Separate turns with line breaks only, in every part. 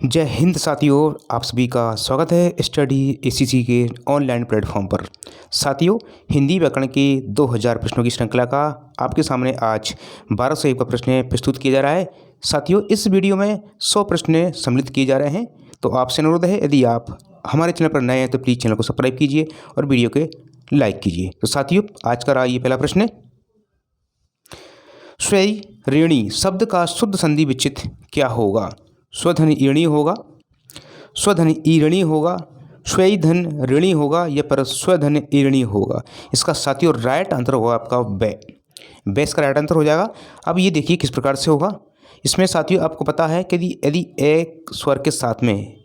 जय हिंद साथियों, आप सभी का स्वागत है स्टडी एसीसी के ऑनलाइन प्लेटफॉर्म पर। साथियों, हिंदी व्याकरण के 2000 प्रश्नों की श्रृंखला का आपके सामने आज 12 से 1 का प्रश्न प्रस्तुत किया जा रहा है। साथियों, इस वीडियो में 100 प्रश्न सम्मिलित किए जा रहे हैं। तो आपसे अनुरोध है, यदि आप हमारे चैनल पर नए हैं तो प्लीज़ चैनल को सब्सक्राइब कीजिए और वीडियो के लाइक कीजिए। तो साथियों, आज का ये पहला प्रश्न है, स्वई ऋणी शब्द का शुद्ध संधि विच्छेद क्या होगा? स्वधन ईणी होगा, स्वधन ईरणी होगा, स्वधन ऋणी होगा या पर स्वधन ईरणी होगा? इसका साथियों राइट आंसर होगा आपका बे। बेस का राइट आंसर हो जाएगा। अब ये देखिए किस प्रकार से होगा। इसमें साथियों आपको पता है कि यदि एक स्वर के साथ में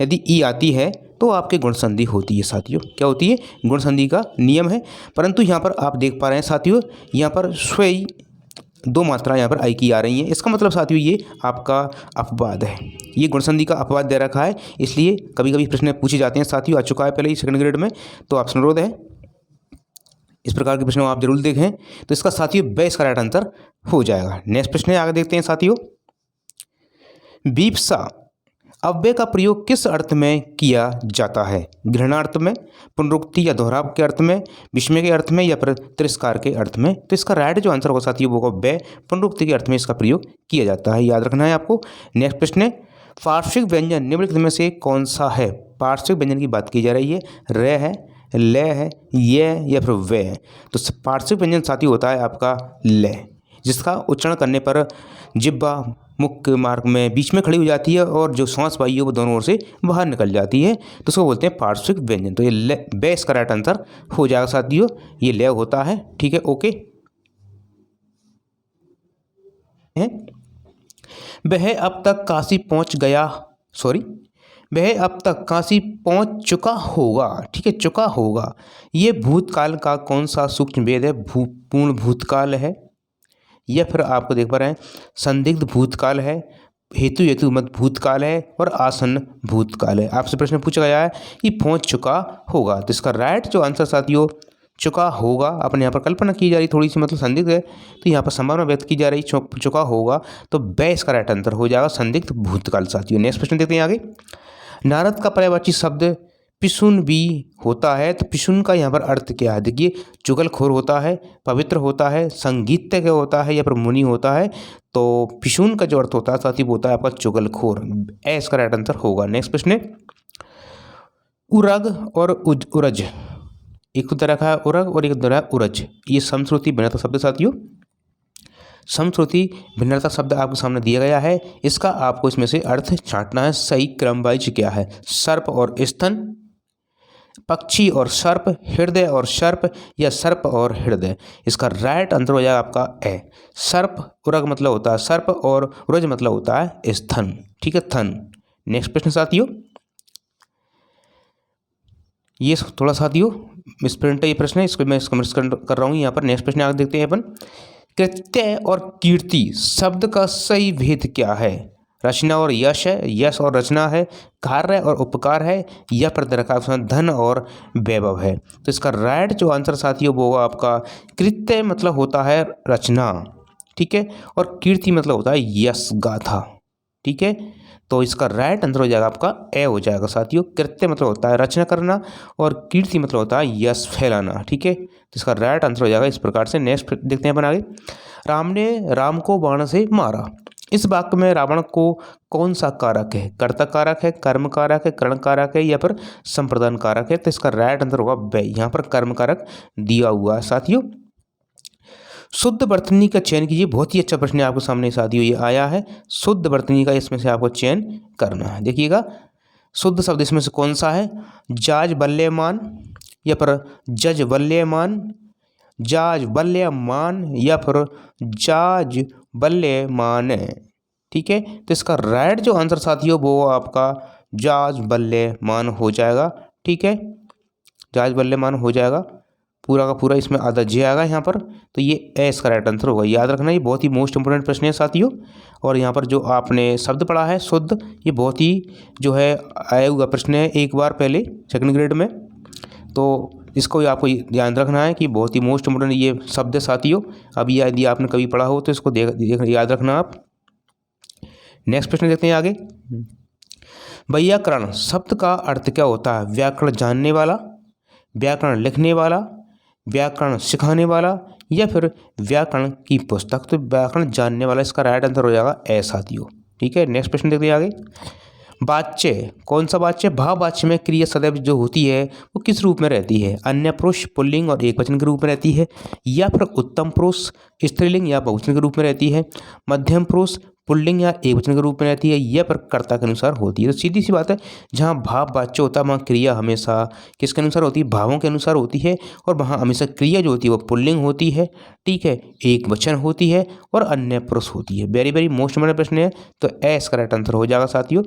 यदि ई आती है तो आपके गुण संधि होती है। साथियों क्या होती है? गुण संधि का नियम है। परंतु यहाँ पर आप देख पा रहे हैं साथियों, यहाँ पर स्वई 2 मात्रा यहाँ पर आई की आ रही हैं। इसका मतलब साथियों ये आपका अपवाद है, ये गुण संधि का अपवाद दे रखा है। इसलिए कभी कभी प्रश्न पूछे जाते हैं साथियों, आ चुका है पहले ही सेकंड ग्रेड में। तो आपसे अनुरोध है इस प्रकार के प्रश्नों आप जरूर देखें। तो इसका साथियों बे इसका राइट आंसर हो जाएगा। नेक्स्ट प्रश्न आगे देखते हैं साथियों। बीपसा अव्यय का प्रयोग किस अर्थ में किया जाता है? घृणार्थ में, पुनरुक्ति या दोहराव के अर्थ में, विस्मय के अर्थ में या फिर तिरस्कार के अर्थ में? तो इसका राइट जो आंसर होगा साथियों वो होगा बे। पुनरुक्ति के अर्थ में इसका प्रयोग किया जाता है, याद रखना है आपको। नेक्स्ट प्रश्न है, पार्श्विक व्यंजन निम्नलिखित में से कौन सा है? पार्श्विक व्यंजन की बात की जा रही है। र है, ल है, ये या फिर वे है? तो पार्श्विक व्यंजन साथियों होता है आपका ल, जिसका उच्चारण करने पर जिह्वा मुख्य मार्ग में बीच में खड़ी हो जाती है और जो श्वास वायु है वो दोनों ओर से बाहर निकल जाती है, तो उसको बोलते हैं पार्श्विक व्यंजन। तो ये बे इसका राइट आंसर हो जाएगा साथियों, ये ले होता है। ठीक है, ओके। वह अब तक काशी पहुंच गया, वह अब तक काशी पहुंच चुका होगा। ठीक है, चुका होगा। ये भूतकाल का कौन सा सूक्ष्म भेद है? पूर्ण भूतकाल है या फिर आपको देख पा रहे हैं संदिग्ध भूतकाल है, हेतु मत भूतकाल है और आसन्न भूतकाल है? आपसे प्रश्न पूछा गया है कि पहुंच चुका होगा। तो इसका राइट जो आंसर साथियों चुका होगा। अपने यहाँ पर कल्पना की जा रही थोड़ी सी, मतलब संदिग्ध है तो यहाँ पर संभावना व्यक्त की जा रही चुका होगा। तो बे इसका राइट आंसर हो जाएगा संदिग्ध भूतकाल। साथियों नेक्स्ट प्रश्न देखते हैं आगे। नारद का पर्यायवाची शब्द पिशुन भी होता है, तो पिशुन का यहाँ पर अर्थ क्या है? देखिए, चुगलखोर होता है, पवित्र होता है, संगीतज्ञ होता है या फिर मुनि होता है? तो पिशुन का जो अर्थ होता है साथी वो होता है आपका चुगलखोर। ए इसका राइट आंसर होगा। नेक्स्ट प्रश्न, उरग और उरज, एक तो रखा है उरग और एक तरह है उरज, ये समश्रुति भिन्नता शब्द साथियों। समश्रुति भिन्नता शब्द आपके सामने दिया गया है, इसका आपको इसमें से अर्थ छांटना है। सही क्रम वाइज क्या है? सर्प और स्तन, पक्षी और सर्प, हृदय और सर्प या सर्प और हृदय? इसका राइट आंसर हो जाएगा आपका ए। सर्प उरग मतलब होता है सर्प और उरज मतलब होता है स्तन। ठीक है, थन। नेक्स्ट प्रश्न साथियों, ये थोड़ा साथियों मिसप्रिंट है ये प्रश्न है, इसको मैं कमेंट्स कर रहा हूँ यहाँ पर। नेक्स्ट प्रश्न आगे देखते हैं अपन। कृत्य और कीर्ति शब्द का सही भेद क्या है? रचना और यश है, यश और रचना है, कार्य और उपकार है या फिर धन और वैभव है? तो इसका राइट जो आंसर साथियों वो होगा आपका कृत्य मतलब होता है रचना, ठीक है, और कीर्ति मतलब होता है यश गाथा। ठीक है, तो इसका राइट आंसर हो जाएगा आपका ए हो जाएगा साथियों। कृत्य मतलब होता है रचना करना और कीर्ति मतलब होता है यश फैलाना। ठीक है, तो इसका राइट आंसर हो जाएगा इस प्रकार से। नेक्स्ट देखते हैं अपन आगे। राम ने राम को बाण से मारा, इस वाक्य में रावण को कौन सा कारक है? कर्ता कारक है, कर्म कारक है, कर्ण कारक है या फिर संप्रदान कारक है? तो इसका राइट आंसर होगा बे। यहाँ पर कर्म कारक दिया हुआ है साथियों। शुद्ध वर्तनी का चयन कीजिए, बहुत ही अच्छा प्रश्न आपके सामने साथियों ये आया है। शुद्ध वर्तनी का इसमें से आपको चयन करना है। देखिएगा, शुद्ध शब्द इसमें से कौन सा है? जाज बल्यमान या फिर जज बल्यमान, जाज बल्यमान या फिर जाज बल्यमान? ठीक है, तो इसका राइट जो आंसर साथियों वो आपका जाज बल्यमान हो जाएगा। ठीक है, जाज बल्यमान हो जाएगा पूरा का पूरा, इसमें आधा जे आएगा यहाँ पर। तो ये ए इसका राइट आंसर होगा, याद रखना। ये बहुत ही मोस्ट इंपोर्टेंट प्रश्न है साथियों। और यहाँ पर जो आपने शब्द पढ़ा है शुद्ध, ये बहुत ही जो है आया हुआ प्रश्न है एक बार पहले सेकंड ग्रेड में। तो इसको आपको ध्यान रखना है कि बहुत ही मोस्ट इंपोर्टेंट ये शब्द है साथियों। अब ये यदि आपने कभी पढ़ा हो तो इसको देख याद रखना आप। नेक्स्ट प्रश्न देखते हैं आगे। वैयाकरण शब्द का अर्थ क्या होता है? व्याकरण जानने वाला, व्याकरण लिखने वाला, व्याकरण सिखाने वाला या फिर व्याकरण की पुस्तक। तो व्याकरण जानने वाला इसका राइट आंसर हो जाएगा ए साथियों। ठीक है, नेक्स्ट प्रश्न देखते हैं आगे। वाच्य, कौन सा वाच्य? भाव वाच्य में क्रिया सदैव जो होती है वो किस रूप में रहती है? अन्य पुरुष, पुल्लिंग और एकवचन के रूप में रहती है, या फिर उत्तम पुरुष, स्त्रीलिंग या बहुवचन के रूप में रहती है, मध्यम पुरुष, पुल्लिंग या एकवचन के रूप में रहती है, या फिर कर्ता के अनुसार होती है। तो सीधी सी बात है, जहाँ भाव वाच्य होता है वहाँ क्रिया हमेशा किसके अनुसार होती है? भावों के अनुसार होती है, और वहाँ हमेशा क्रिया जो होती है वो पुल्लिंग होती है। ठीक है, एक वचन होती है और अन्य पुरुष होती है। वेरी वेरी मोस्ट इम्पोर्टेंट प्रश्न है, तो ए इसका राइट आंसर हो जाएगा साथियों।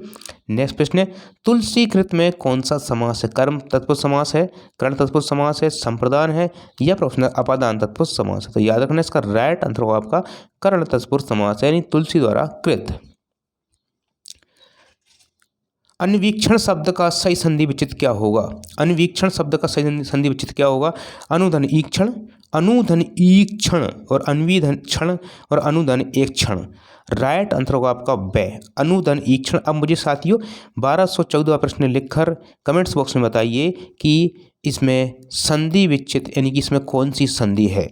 नेक्स्ट प्रश्न है, तुलसी कृत में कौन सा समास है? कर्म तत्पुरुष समास है, कर्ण तत्पुरुष समास है, संप्रदान है, या फिर अपादान तत्पुरुष समास है? तो याद रखना इसका राइट आंसर होगा आपका कर्ण तत्पुरुष समास है, यानी तुलसी द्वारा कृत। अन्वीक्षण शब्द का सही संधि विच्छेद क्या होगा? अन्वीक्षण शब्द का सही संधि विच्छेद क्या होगा? अनुधन ईक्षण, अनुधन ईक्षण और अन्वीधन क्षण और अनुधन एक क्षण। राइट आंसर होगा आपका वे, अनुधन ईक्षण। अब मुझे साथियों 1214वां प्रश्न लिखकर कमेंट्स बॉक्स में बताइए कि इसमें संधि विच्छेद यानी कि इसमें कौन सी संधि है।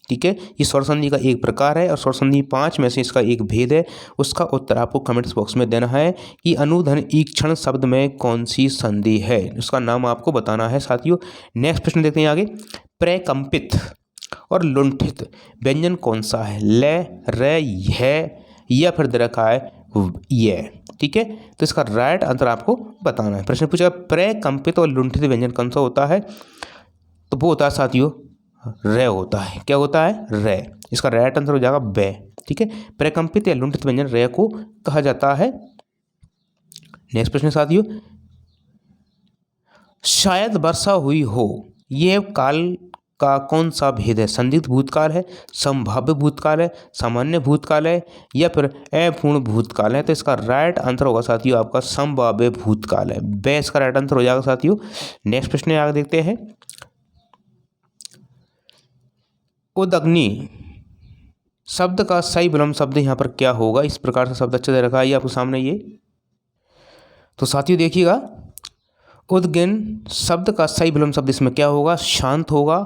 ठीक है, ये स्वर संधि का एक प्रकार है और स्वर संधि 5 में से इसका एक भेद है। उसका उत्तर आपको कमेंट्स बॉक्स में देना है कि अनुधन ईक्षण शब्द में कौन सी संधि है, उसका नाम आपको बताना है साथियों। नेक्स्ट प्रश्न देखते हैं आगे। प्रकंपित और लुंठित व्यंजन कौन सा है? ले, रे, है या फिर दे रखा है ये। ठीक है, तो इसका राइट आंसर आपको बताना है। प्रश्न पूछा प्रकंपित और लुंठित व्यंजन कौन सा होता है? तो वो होता है साथियों रे होता है। क्या होता है? रे। इसका राइट आंसर हो जाएगा बे। ठीक है, प्रकंपित या लुंठित व्यंजन रे को कहा जाता है। नेक्स्ट प्रश्न साथियों, शायद वर्षा हुई हो, यह काल का कौन सा भेद है? संदिग्ध भूतकाल है, संभाव्य भूतकाल है, सामान्य भूतकाल है, या फिर अपूर्ण भूतकाल है? तो इसका राइट आंसर होगा साथियों आपका संभाव्य भूतकाल है। बे इसका राइट आंसर हो जाएगा साथियों। नेक्स्ट प्रश्न आगे देखते हैं। उदग्नि शब्द का सही विलोम शब्द यहाँ पर क्या होगा? इस प्रकार से शब्द अच्छे से रखा है आपके सामने ये। तो साथियों देखिएगा, उद्गिन शब्द का सही विलोम शब्द इसमें क्या होगा? शांत होगा,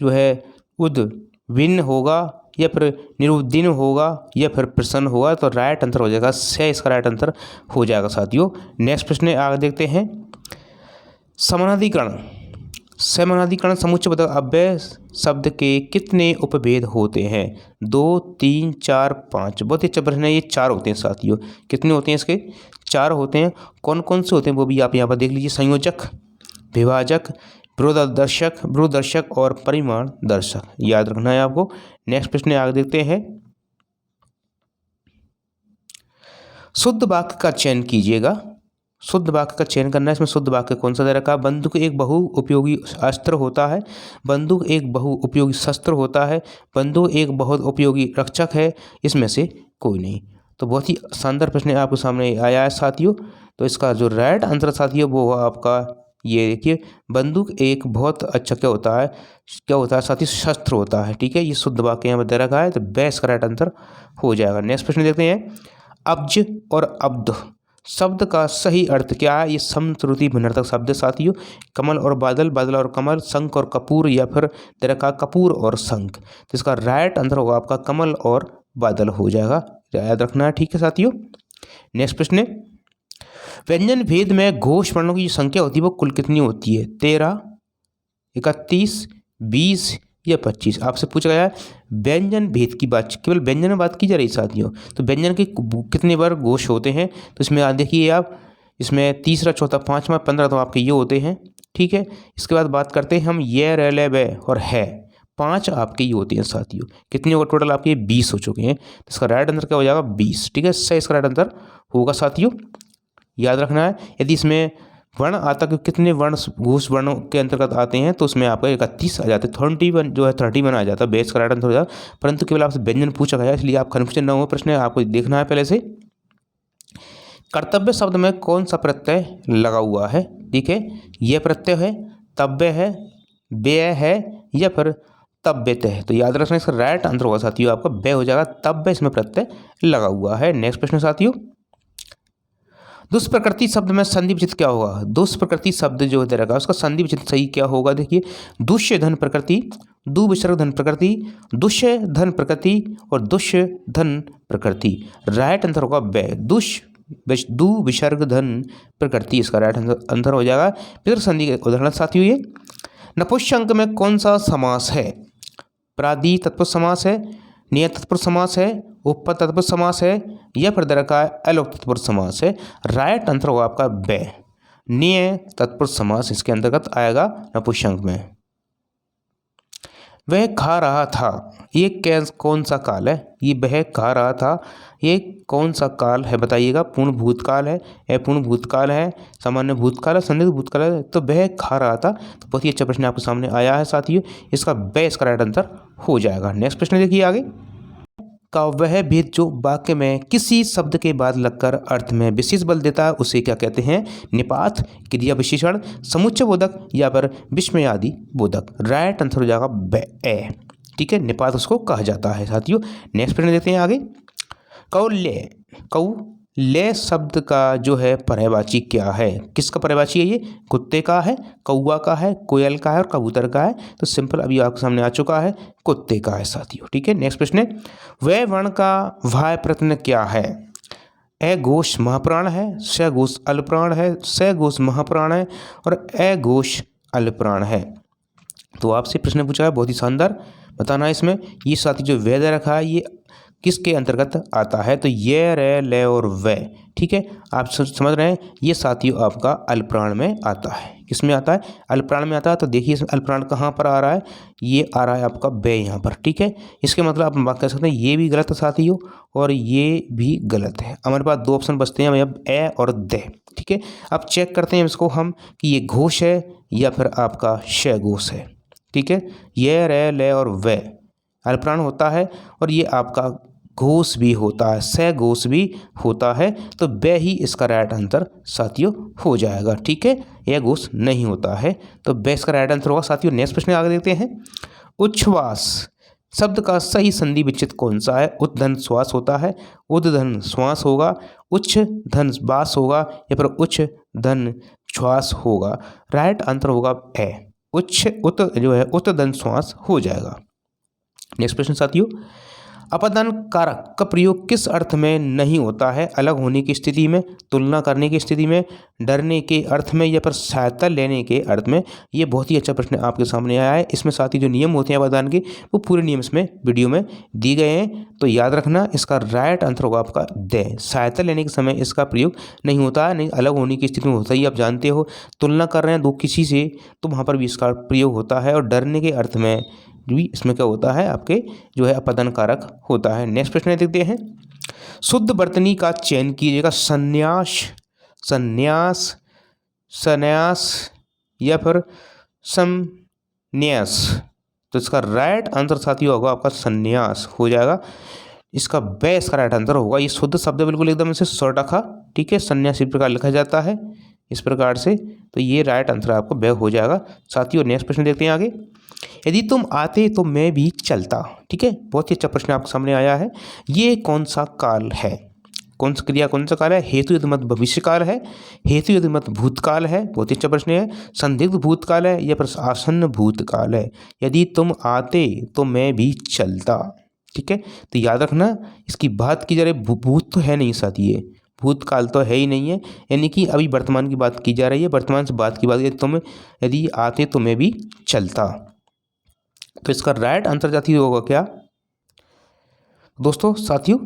जो है उद्विन होगा, या फिर निरुद्दीन होगा, या फिर प्रसन्न होगा। तो राइट आंसर हो जाएगा से, इसका राइट आंसर हो जाएगा साथियों। नेक्स्ट प्रश्न आगे देखते हैं। समानाधिकरण, समानाधिकरण समुच्चय पद अव्यय शब्द के कितने उपभेद होते हैं? 2, 3, 4, 5। बहुत ही अच्छा प्रश्न है। ये 4 होते हैं साथियों। कितने होते हैं इसके? 4 होते हैं। कौन कौन से होते हैं वो भी आप यहाँ पर देख लीजिए। संयोजक, विभाजक, विरोधादर्शक, विरोधदर्शक और परिमाण दर्शक, याद रखना है आपको। नेक्स्ट प्रश्न आगे देखते हैं। शुद्ध वाक्य का चयन कीजिएगा। शुद्ध वाक्य का चयन करना है। इसमें शुद्ध वाक्य कौन सा दे रखा है? बंदूक एक बहु उपयोगी अस्त्र होता है, बंदूक एक बहु उपयोगी शस्त्र होता है, बंदूक एक बहुत उपयोगी रक्षक है, इसमें से कोई नहीं। तो बहुत ही शानदार प्रश्न आपके सामने आया है साथियों। तो इसका जो राइट आंसर साथियों वो आपका ये देखिए, बंदूक एक बहुत अच्छा क्या होता है? क्या होता है साथियों? शस्त्र होता है। ठीक है, ये शुद्ध वाक्य यहाँ पर दे रखा है, तो बेस्ट का राइट आंसर हो जाएगा। नेक्स्ट प्रश्न देखते हैं। अब्ज और अब्ध शब्द का सही अर्थ क्या है? ये समश्रुति भिन्नर्थक शब्द साथियों। कमल और बादल, बादल और कमल, शंख और कपूर, या फिर तेरा का कपूर और शंख। तो इसका राइट आंसर होगा आपका कमल और बादल हो जाएगा, याद रखना है। ठीक है साथियों। नेक्स्ट प्रश्न, व्यंजन भेद में घोष वर्णों की जो संख्या होती है वो कुल कितनी होती है? 13, 31, 20 या 25? आपसे पूछा गया है व्यंजन भेद की बात, केवल व्यंजन में बात की जा रही साथियों। तो व्यंजन के कितने बार घोष होते हैं? तो इसमें देखिए आप, इसमें तीसरा, चौथा, पाँचवा, 15 तो आपके ये होते हैं। ठीक है, इसके बाद बात करते हैं हम ये, रे, ले, वे और है। 5 आपके ये होते हैं साथियों। कितने होगा टोटल आपके? 20 हो चुके हैं। तो इसका राइट आंसर क्या हो जाएगा? 20। ठीक है, सही इसका राइट आंसर होगा साथियों, याद रखना है। यदि इसमें वर्ण आता है कि कितने वर्ण घोष वर्णों के अंतर्गत आते हैं, तो उसमें आपका 31 आ जाते हैं। 31 जो है 31 आ जाता है, बेस का राइट आंसर हो जाता है। परंतु केवल आपसे व्यंजन पूछा गया, इसलिए आप कन्फ्यूजन न हो। प्रश्न आपको देखना है पहले से। कर्तव्य शब्द में कौन सा प्रत्यय लगा हुआ है? ठीक है, यह प्रत्यय है, तव्य है, व्यय है, या फिर तव्यते है? तो याद रखना इसका राइट आंसर होगा साथियों आपका व्यय हो जाएगा, तव्य इसमें प्रत्यय लगा हुआ है। नेक्स्ट प्रश्न साथियों, दुष्प्रकृति शब्द में संधि विच्छेद क्या होगा? दुष्प्रकृति शब्द जो दे रखा है उसका संधि विच्छेद सही क्या होगा? देखिए, दुष्य धन प्रकृति, दु विसर्ग धन प्रकृति, दुष्य धन प्रकृति और दुष्य धन प्रकृति। राइट आंसर होगा बे, दु विसर्ग धन प्रकृति, इसका राइट आंसर हो जाएगा। पितृ संधि के उदाहरण साथियों ये नपुंसक में कौन सा समास है? प्रादि तत्पुरुष समास है, नियत तत्पुरुष समास है, उपपद तत्पुरुष समास है या फिर दरका अलोक तत्पुरुष समास है। राइट आंसर होगा आपका बे, निय तत्पुरुष समास इसके अंतर्गत आएगा नपुंसक में। वह खा रहा था, ये कौन सा काल है? ये वह खा रहा था, ये कौन सा काल है बताइएगा? पूर्ण भूतकाल है, अपूर्ण भूतकाल है, सामान्य भूतकाल है, संदिग्ध भूतकाल है। तो वह खा रहा था, तो बहुत ही अच्छा प्रश्न आपके सामने आया है साथियों, इसका बे इसका राइट आंसर हो जाएगा। नेक्स्ट प्रश्न देखिए आगे का वह भेद जो वाक्य में किसी शब्द के बाद लगकर अर्थ में विशेष बल देता है उसे क्या कहते हैं? निपात, क्रिया विशेषण, समुच्चय बोधक या फिर विस्मयादि बोधक। राइट आंसर हो जाएगा बे, ठीक है, निपात उसको कहा जाता है साथियों। नेक्स्ट प्रश्न देते हैं आगे। कौल्य, कौल्य शब्द का जो है पर्यायवाची क्या है? किसका पर्यायवाची है ये? कुत्ते का है, कौवा का है, कोयल का है और कबूतर का है। तो सिंपल अभी आपके सामने आ चुका है, कुत्ते का है साथियों, ठीक है। नेक्स्ट प्रश्न है वह वर्ण का वाह्य प्रत्यय क्या है? अ घोष महाप्राण है, स घोष अल्पप्राण है, स घोष महाप्राण है और अ घोष अल्पप्राण है। तो आपसे प्रश्न पूछा है, बहुत ही शानदार बताना इसमें। ये साथी जो वेद रखा है ये किसके अंतर्गत आता है? तो ये रे ले और वे, ठीक है, आप समझ रहे हैं। ये साथियों आपका अल्पप्राण में आता है। किसमें आता है? अल्पप्राण में आता है। तो देखिए इसमें अल्पप्राण कहाँ पर आ रहा है? ये आ रहा है आपका बे यहाँ पर, ठीक है। इसके मतलब आप बात कर सकते हैं ये भी गलत है साथियों और ये भी गलत है। हमारे पास दो ऑप्शन बचते हैं अब ए और दे, ठीक है। अब चेक करते हैं इसको हम कि ये घोष है या फिर आपका श घोष है, ठीक है। ये रे ले और वे अल्पप्राण होता है और ये आपका घोष भी होता है, स घोष भी होता है। तो बे ही इसका राइट आंसर साथियों हो जाएगा, ठीक है। यह घोष नहीं होता है, तो बे इसका राइट आंसर होगा साथियों। नेक्स्ट प्रश्न आगे देखते हैं। उच्छ्वास शब्द का सही संधि विच्छेद कौन सा है? उद्धन श्वास होता है, उद्धन श्वास होगा, उच्च धन बास होगा या फिर उच्च धन श्वास होगा। राइट आंसर होगा ए, उच्च उत जो है उद्धन श्वास हो जाएगा। नेक्स्ट प्रश्न साथियों, अपदन कारक का प्रयोग किस अर्थ में नहीं होता है? अलग होने की स्थिति में, तुलना करने की स्थिति में, डरने के अर्थ में या फिर सहायता लेने के अर्थ में। ये बहुत ही अच्छा प्रश्न आपके सामने आया है। इसमें साथ ही जो नियम होते हैं अपदान के वो पूरे नियम इसमें वीडियो में दिए गए हैं, तो याद रखना। इसका राइट आंसर होगा आपका दे, सहायता लेने के समय इसका प्रयोग नहीं होता है, नहीं अलग होने की स्थिति में होता ही आप जानते हो। तुलना कर रहे हैं दो किसी से तो वहाँ पर भी इसका प्रयोग होता है, और डरने के अर्थ में भी इसमें क्या होता है आपके जो है अपदन कारक होता है। नेक्स्ट प्रश्न देखते हैं। शुद्ध वर्तनी का चयन कीजिएगा। संन्यास, संन्यास, संन्यास या फिर संन्यास। तो इसका राइट आंसर साथियों होगा आपका संन्यास हो जाएगा। इसका बे इसका राइट आंसर होगा। ये शुद्ध शब्द बिल्कुल एकदम से शॉर्ट रखा, ठीक है। संन्यास इस प्रकार लिखा जाता है इस प्रकार से, तो ये राइट आंसर आपको बे हो जाएगा साथियों। नेक्स्ट प्रश्न देखते हैं आगे। यदि तुम आते तो मैं भी चलता, ठीक है। बहुत ही अच्छा प्रश्न आपके सामने आया है। ये कौन सा काल है? कौन सा क्रिया कौन सा काल है? हेतु युग्मत भविष्य काल है, हेतु युग्मत भूतकाल है, बहुत ही अच्छा प्रश्न है। संदिग्ध भूतकाल है या फिर आसन्न भूतकाल है? यदि तुम आते तो मैं भी चलता, ठीक है। तो याद रखना इसकी बात की जा रही, भूत तो है नहीं साथ, ये भूतकाल तो है ही नहीं है, यानी कि अभी वर्तमान की बात की जा रही है। वर्तमान से बात की बात की तुम यदि आते तो मैं भी चलता, तो इसका राइट आंसर साथियों होगा क्या दोस्तों? साथियों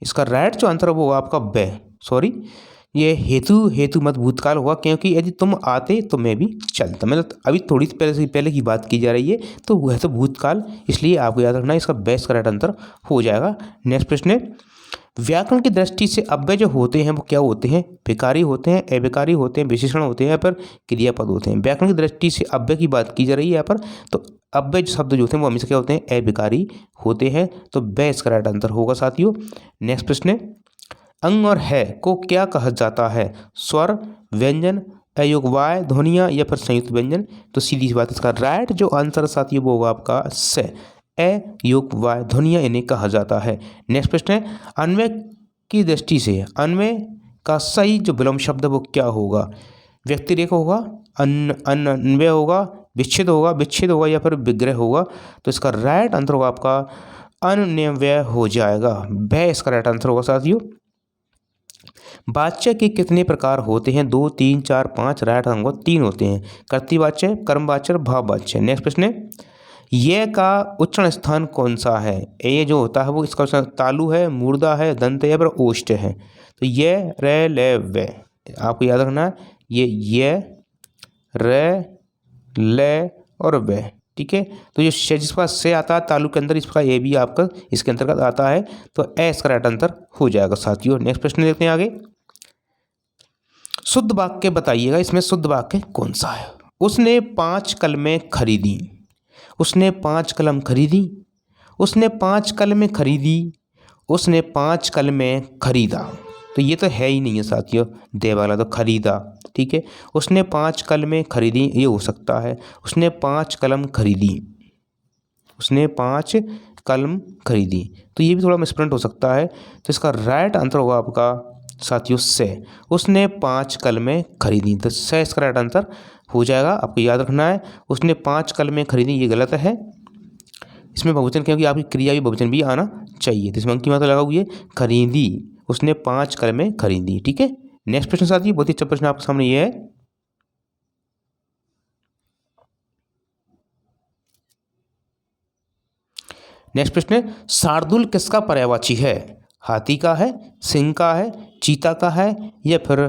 इसका राइट जो आंसर होगा आपका बे, सॉरी ये हेतु मत भूतकाल होगा, क्योंकि यदि तुम आते तो मैं भी चलता, मतलब अभी थोड़ी पहले की बात की जा रही है, तो वह तो भूतकाल, इसलिए आपको याद रखना इसका बे इसका राइट आंसर हो जाएगा। नेक्स्ट प्रश्न है। व्याकरण की दृष्टि से अव्यय जो होते हैं वो क्या होते हैं? विकारी होते हैं, अविकारी होते हैं, विशेषण होते हैं, या पर क्रियापद होते हैं। व्याकरण की दृष्टि से अव्यय की बात की जा रही है यहाँ पर, तो अव्यय शब्द जो होते हैं वो हमेशा क्या होते हैं? अविकारी होते हैं, तो बे इसका राइट आंसर होगा साथियों। नेक्स्ट प्रश्न है। अंग और है को क्या कहा जाता है? स्वर, व्यंजन, अयोगवाय, ध्वनियाँ या फिर संयुक्त व्यंजन? तो सीधी सी बात, इसका राइट जो आंसर साथियों वो होगा आपका से, योग वाय ध्वनिया इन्हें कहा जाता है। नेक्स्ट प्रश्न है। अन्वय की दृष्टि से अन्वय का सही जो विलोम शब्द है वो क्या होगा? व्यतिरेक होगा, अन्वय होगा, विच्छेद होगा या फिर विग्रह होगा। तो इसका राइट आंसर होगा आपका अन्वय हो जाएगा। वह इसका राइट आंसर होगा साथियों। वाच्य के कितने प्रकार होते हैं? 2, 3, 4, 5। राइट आंसर होगा 3 होते हैं। कर्तृवाच्य, कर्मवाच्य और भाववाच्य। नेक्स्ट प्रश्न है, ये का उच्चारण स्थान कौन सा है? ये जो होता है वो इसका उच्चारण तालु है, मूर्धा है, दंत है या फिर ओष्ठ है। तो ये रे ले वे आपको याद रखना है। ये रे ले और वे, ठीक है। तो जो जिसका से आता है तालु के अंदर, इसका ये भी आपका इसके अंतर्गत आता है। तो ए इसका राइट आंसर हो जाएगा साथियों। नेक्स्ट प्रश्न देखते हैं आगे। शुद्ध वाक्य बताइएगा, इसमें शुद्ध वाक्य कौन सा है? उसने 5 कलमें खरीदी। उसने 5 कलम खरीदी। उसने 5 कलमें खरीदी। उसने 5 कलमें खरीदा। तो ये तो है ही नहीं है साथियों, दे वाला तो खरीदा, ठीक है। उसने 5 कलमें खरीदी, ये हो सकता है। उसने 5 कलम खरीदी। उसने 5 कलम खरीदी, तो ये भी थोड़ा मिसप्रिंट हो सकता है। तो इसका राइट आंसर होगा आपका साथियों से। उसने 5 कलमें खरीदी, तो से इसका राइट आंसर हो जाएगा। आपको याद रखना है, उसने 5 कलमें खरीदी, ये गलत है। इसमें बहुवचन क्योंकि आपकी क्रिया भी बहुवचन भी आना चाहिए। तो इसमें अंक की मात्रा लगा हुई है खरीदी। उसने 5 कलमें खरीदी, ठीक है। नेक्स्ट प्रश्न साथियों, बहुत ही अच्छा प्रश्न आपके सामने ये है। नेक्स्ट प्रश्न है, शार्दुल किसका पर्यायवाची है? हाथी का है, सिंह का है, चीता का है या फिर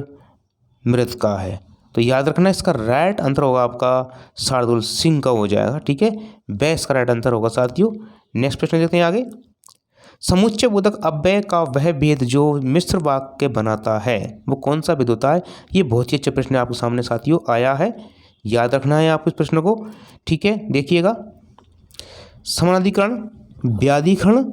मृत का है? तो याद रखना इसका राइट आंसर होगा आपका शार्दुल सिंह का हो जाएगा, ठीक है। वह इसका राइट आंसर होगा साथियों। नेक्स्ट प्रश्न देखते हैं आगे। समुच्चय बोधक अव्यय का वह भेद जो मिश्र वाक्य बनाता है वो कौन सा भेद होता है? ये बहुत ही अच्छा प्रश्न आपके सामने साथियों आया है, याद रखना है आपको इस प्रश्न को, ठीक है। देखिएगा, समानाधिकरण, व्याधिकरण,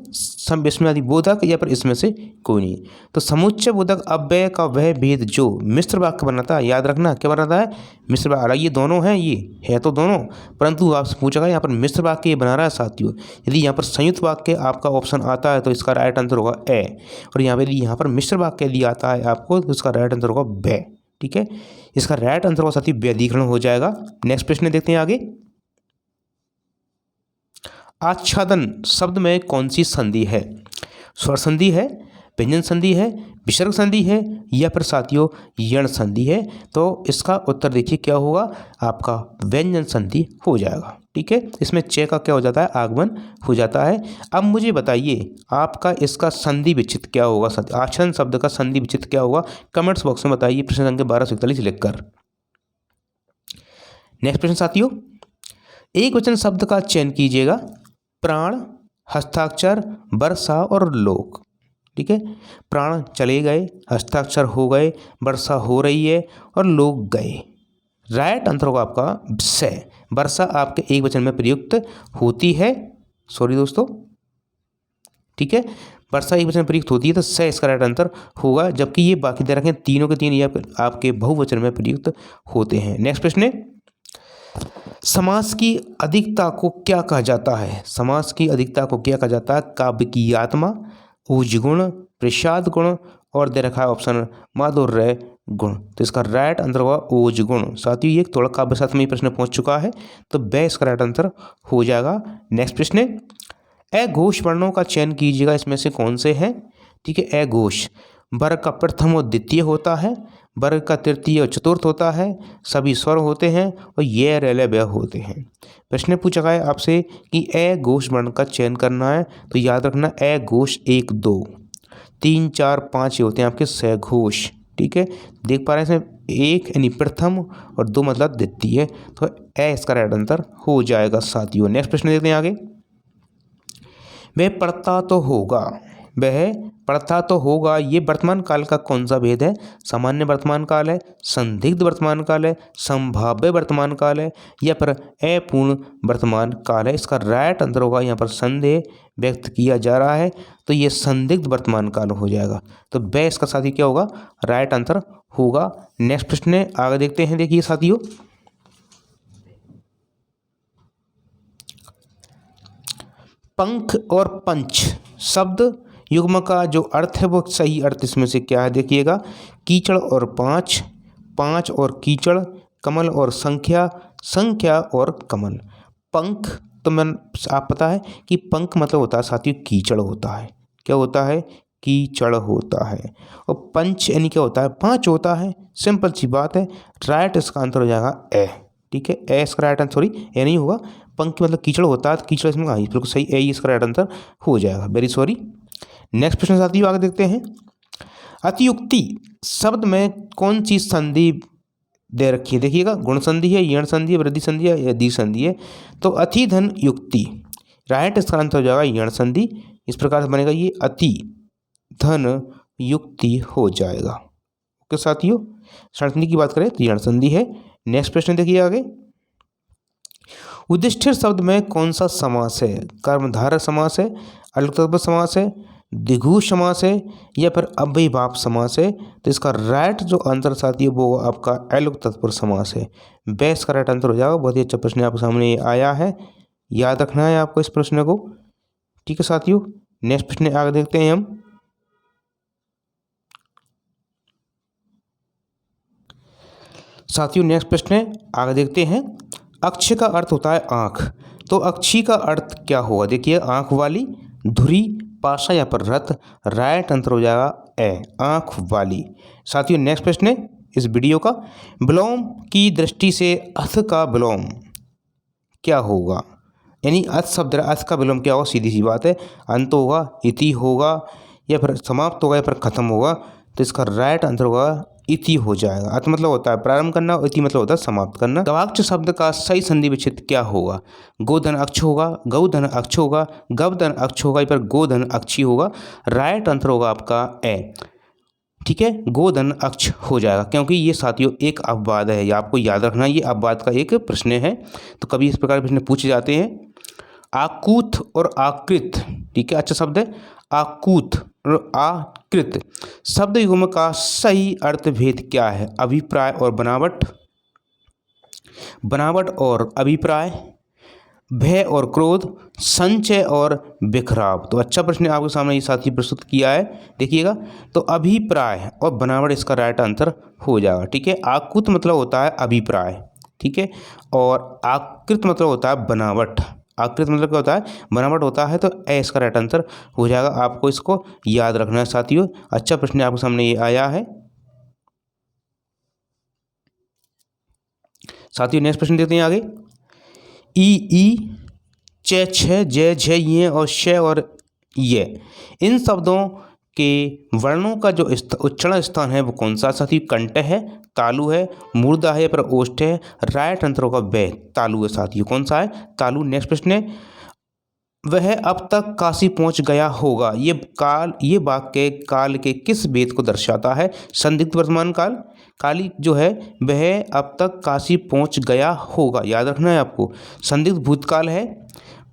विस्मयादि बोधक या फिर इसमें से कोई नहीं। तो समुच्चय बोधक अव्यय का वह भेद जो मिश्र वाक्य बनाता है, याद रखना क्या बनाता है? मिश्र वाक्य। ये दोनों हैं, ये है तो दोनों, परंतु आपसे पूछा गया यहाँ पर मिश्र वाक्य ये बना रहा है साथियों। यदि यहाँ पर संयुक्त वाक्य आपका ऑप्शन आता है तो इसका राइट आंसर होगा ए, और यहाँ पर यदि यहाँ पर मिश्र वाक्य यदि आता है आपको तो इसका राइट आंसर होगा वे, ठीक है। इसका राइट आंसर होगा साथियों व्याधिकरण हो जाएगा। नेक्स्ट प्रश्न देखते हैं आगे। आच्छादन शब्द में कौन सी संधि है? स्वर संधि है, व्यंजन संधि है, विसर्ग संधि है या फिर साथियों यण संधि है? तो इसका उत्तर देखिए क्या होगा, आपका व्यंजन संधि हो जाएगा, ठीक है। इसमें चे का क्या हो जाता है? आगमन हो जाता है। अब मुझे बताइए आपका इसका संधि विच्छेद क्या होगा? आच्छादन शब्द का संधि विच्छेद क्या होगा? कमेंट्स बॉक्स में बताइए प्रश्न संख्या 1241 लिखकर। नेक्स्ट प्रश्न साथियों, एक वचन शब्द का चयन कीजिएगा। प्राण, हस्ताक्षर, वर्षा और लोक, ठीक है। प्राण चले गए, हस्ताक्षर हो गए, वर्षा हो रही है और लोग गए। राइट आंसर होगा आपका से। वर्षा आपके एक वचन में प्रयुक्त होती है, सॉरी दोस्तों, ठीक है। वर्षा एक वचन में प्रयुक्त होती है तो से इसका राइट आंसर होगा, जबकि ये बाकी दे रखें तीनों के तीन ये आपके बहुवचन में प्रयुक्त होते हैं। नेक्स्ट प्रश्न है, समास की अधिकता को क्या कहा जाता है? समास की अधिकता को क्या कहा जाता है? काव्य की आत्मा, ऊज गुण, प्रसाद गुण और दे रखा है ऑप्शन माधुर्य गुण। तो इसका राइट आंसर होगा ओज गुण। साथियों ये थोड़ा काव्य शास्त्र में ये प्रश्न पहुंच चुका है, तो वे इसका राइट आंसर हो जाएगा। नेक्स्ट प्रश्न है, अघोष वर्णों का चयन कीजिएगा, इसमें से कौन से हैं? ठीक है, अघोष वर्ग का प्रथम और द्वितीय होता है, वर्ग का तृतीय और चतुर्थ होता है, सभी स्वर होते हैं और ये रेले व्यय होते हैं। प्रश्न पूछा गया है आपसे कि अघोष वर्ण का चयन करना है, तो याद रखना अघोष 1, 2, 3, 4, 5 ये होते हैं आपके सघोष, ठीक है। देख पा रहे हैं इसमें 1 यानी प्रथम और 2 मतलब द्वितीय, तो ए इसका राइट आंसर हो जाएगा साथियों। नेक्स्ट प्रश्न देखते हैं आगे। वह पढ़ता तो होगा, वह पढ़ता तो होगा, ये वर्तमान काल का कौन सा भेद है? सामान्य वर्तमान काल है, संदिग्ध वर्तमान काल है, संभाव्य वर्तमान काल है या फिर अपूर्ण वर्तमान काल है? इसका राइट आंसर होगा, यहाँ पर संदेह व्यक्त किया जा रहा है तो ये संदिग्ध वर्तमान काल हो जाएगा। तो वह इसका साथी क्या होगा? राइट आंसर होगा। नेक्स्ट प्रश्न है, आगे देखते हैं। देखिए साथियों, पंख और पंच शब्द युग्म का जो अर्थ है वो सही अर्थ इसमें से क्या है देखिएगा, कीचड़ और पाँच, पाँच और कीचड़, कमल और संख्या, संख्या और कमल। पंख तो मैं आप पता है कि पंख मतलब होता है साथियों कीचड़ होता है, क्या होता है, कीचड़ होता है। और पंच यानी क्या होता है, पाँच होता है, सिंपल सी बात है। राइट इसका आंसर हो जाएगा ए, ठीक है, ए इसका राइट आंसर, सॉरी ए नहीं होगा, पंख मतलब कीचड़ होता है, तो कीचड़ इसमें हाँ बिल्कुल सही, ए इसका राइट आंसर हो जाएगा, वेरी सॉरी। नेक्स्ट प्रश्न साथियों आगे देखते हैं। अतियुक्ति शब्द में कौन सी संधि दे रखी है देखिएगा, गुण संधि है, यण संधि है, वृद्धि संधि है या दी संधि है। तो अति धन युक्ति, राइट इसका आंसर हो जाएगा यण संधि। इस प्रकार से बनेगा ये अति धन युक्ति हो जाएगा। ओके साथियों, संधि की बात करें तो यण संधि है। नेक्स्ट प्रश्न देखिए आगे। युधिष्ठिर शब्द में कौन सा समास है, कर्मधारय समास है, अलग समास है, द्विगु समास है या फिर अव्ययीभाव समास है। तो इसका राइट जो आंसर साथी है वो आपका अलग तत्पुरुष समास है, बेस्ट का राइट आंसर हो जाएगा। बहुत ही अच्छा प्रश्न आपके सामने आया है, याद रखना है आपको इस प्रश्न को, ठीक है साथियों। नेक्स्ट प्रश्न आगे देखते हैं हम। साथियों नेक्स्ट प्रश्न आगे देखते हैं। अक्ष का अर्थ होता है आँख, तो अक्षी का अर्थ क्या होगा देखिए, आँख वाली, धुरी, पाशा या पर रथ। राइट आंसर हो जाएगा ए, आँख वाली। साथियों नेक्स्ट प्रश्न इस वीडियो का, विलोम की दृष्टि से अर्थ का विलोम क्या होगा, यानी अर्थ शब्द अर्थ का विलोम क्या होगा, सीधी सी बात है, अंत होगा, इति होगा या फिर समाप्त होगा या फिर खत्म होगा। तो इसका राइट आंसर होगा इति हो जाएगा। अर्थ मतलब होता है प्रारंभ करना और इति मतलब होता है समाप्त करना। गवाक्ष शब्द का सही संधि विच्छेद क्या होगा, गोधन अक्ष होगा, गौधन अक्ष होगा, गवधन अक्ष होगा या फिर गोधन अक्षी होगा। राइट आंसर होगा आपका ए, ठीक है, गोधन अक्ष हो जाएगा, क्योंकि ये साथियों एक अपवाद है, ये आपको याद रखना, ये अपवाद का एक प्रश्न है। तो कभी इस प्रकार प्रश्न पूछे जाते हैं। आकूत और आकृत, ठीक है, अच्छा शब्द है आकूत और आकृत शब्द युग्म का सही अर्थ भेद क्या है, अभिप्राय और बनावट, बनावट और अभिप्राय, भय और क्रोध, संचय और बिखराव। तो अच्छा प्रश्न आपके सामने ये साथी प्रस्तुत किया है, देखिएगा। तो अभिप्राय और बनावट इसका राइट आंसर हो जाएगा, ठीक है। आकृत मतलब होता है अभिप्राय, ठीक है, और आकृत मतलब होता है बनावट। आकृत मतलब क्या होता है, बनावट होता है, तो ए इसका राइट आंसर हो जाएगा। आपको इसको याद रखना है साथियों, अच्छा प्रश्न आपके सामने ये आया है। साथियों नेक्स्ट प्रश्न देखते हैं आगे। ई च छ ज झ ये और श और ये, इन शब्दों के वर्णों का जो उच्चारण स्थान है वो कौन सा साथी, कंठ है, तालु है, मूर्धा है पर ओष्ठ है। राइट आंसर होगा वे, तालु है साथियों, कौन सा है, तालु। नेक्स्ट प्रश्न है, वह अब तक काशी पहुंच गया होगा, ये वाक्य काल के किस भेद को दर्शाता है, संदिग्ध वर्तमान काल, काली जो है वह अब तक काशी पहुंच गया होगा, याद रखना है आपको। संदिग्ध भूतकाल है,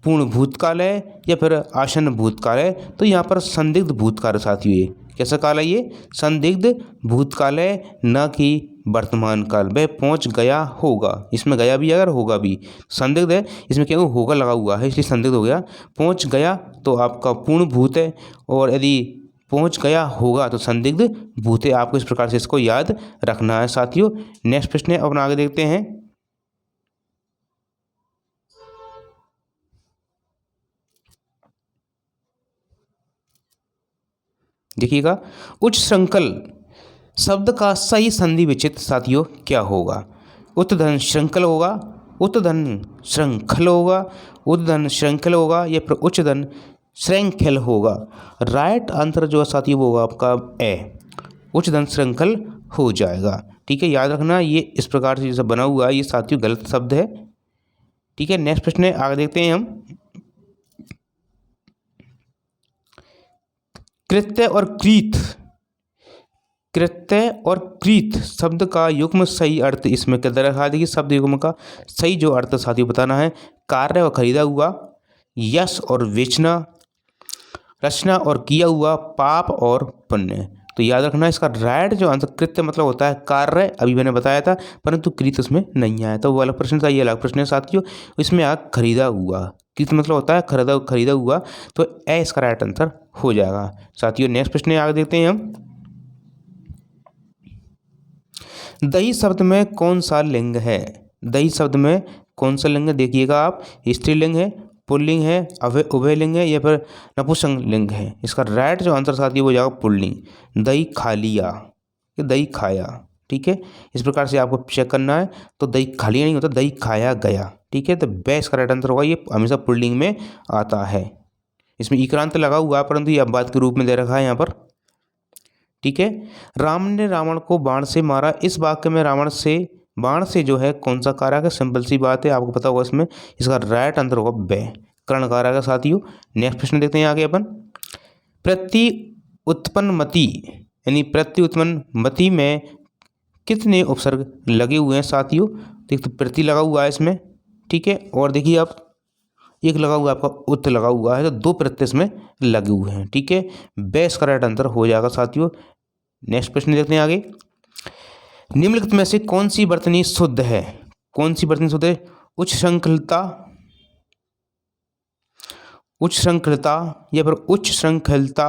पूर्ण भूतकाल है या फिर आसन्न भूतकाल है। तो यहाँ पर संदिग्ध भूतकाल साथियों, ये कैसा काल है, ये संदिग्ध भूतकाल है, न कि वर्तमान काल। वह पहुंच गया होगा, इसमें गया भी अगर होगा भी संदिग्ध है, इसमें क्या होगा लगा हुआ है इसलिए संदिग्ध हो गया। पहुंच गया तो आपका पूर्ण भूत है, और यदि पहुंच गया होगा तो संदिग्ध भूत है। आपको इस प्रकार से इसको याद रखना है साथियों। नेक्स्ट प्रश्न है, अब आगे देखते हैं। देखिएगा, उच्च श्रृंखल शब्द का सही संधि विच्छेद साथियों क्या होगा, उत्तधन श्रृंखल होगा, उत्तधन श्रृंखल होगा, उद्धन श्रृंखल होगा या फिर उच्चधन श्रृंखल होगा। राइट आंसर जो है साथियों वो होगा आपका ए, उच्चधन श्रृंखल हो जाएगा, ठीक है, याद रखना। ये इस प्रकार से जैसा बना हुआ है ये साथियों गलत शब्द है, ठीक है। नेक्स्ट प्रश्न है, आगे देखते हैं हम। कृत्य और कृत, कृत्य और कृत शब्द का युग्म सही अर्थ इसमें क्या रखा, देखिए शब्द युग्म का सही जो अर्थ साथियों बताना है, कार्य और खरीदा हुआ, यश और बेचना, रचना और किया हुआ, पाप और पुण्य। तो याद रखना इसका राइट जो आंसर, कृत्य मतलब होता है कार्य, अभी मैंने बताया था, परंतु कृत उसमें नहीं आया था, वो वाला प्रश्न था, ये अलग प्रश्न है साथियों। इसमें आ खरीदा हुआ, कृत मतलब होता है खरीदा हुआ, तो ए इसका राइट आंसर हो जाएगा। साथियों नेक्स्ट प्रश्न आगे देखते हैं हम। दही शब्द में कौन सा लिंग है? दही शब्द में कौन सा लिंग है? देखिएगा आप, स्त्रीलिंग है, पुल्लिंग है, उभयलिंग है या फिर नपुंसकलिंग है। इसका राइट जो आंसर साथियों हो जाएगा पुल्लिंग। दही खा लिया, दही खाया। ठीक है, इस प्रकार से आपको चेक करना है। तो दही खा लिया नहीं होता, दही खाया गया। ठीक है, तो बेस्ट का राइट आंसर होगा, ये हमेशा पुल्लिंग में आता है। इसमें इक्रांत लगा हुआ है परंतु ये अपवाद के रूप में दे रखा है यहाँ पर। ठीक है, राम ने रावण को बाण से मारा। इस वाक्य में रावण से बाण से जो है कौन सा कारक है? सिंपल सी बात है, आपको पता होगा इसमें। इसका राइट आंसर होगा बै, कर्ण कारक है साथियों। नेक्स्ट प्रश्न देखते हैं आगे अपन। प्रति उत्पन्नमति यानी प्रति उत्पन्नमति में कितने उपसर्ग लगे हुए हैं साथियों? देखिए प्रति लगा हुआ है इसमें। ठीक है, और देखिए आप एक लगा हुआ है आपका उत्त लगा हुआ है, तो दो प्रत्यय इसमें लगे हुए हैं। ठीक है, बेस का राइट आंसर हो जाएगा साथियों। नेक्स्ट प्रश्न देखते हैं आगे। निम्नलिखित में से कौन सी वर्तनी शुद्ध है? कौन सी वर्तनी शुद्ध है? उच्च श्रृंखलता, उच्च श्रृंखलता या फिर उच्च श्रृंखलता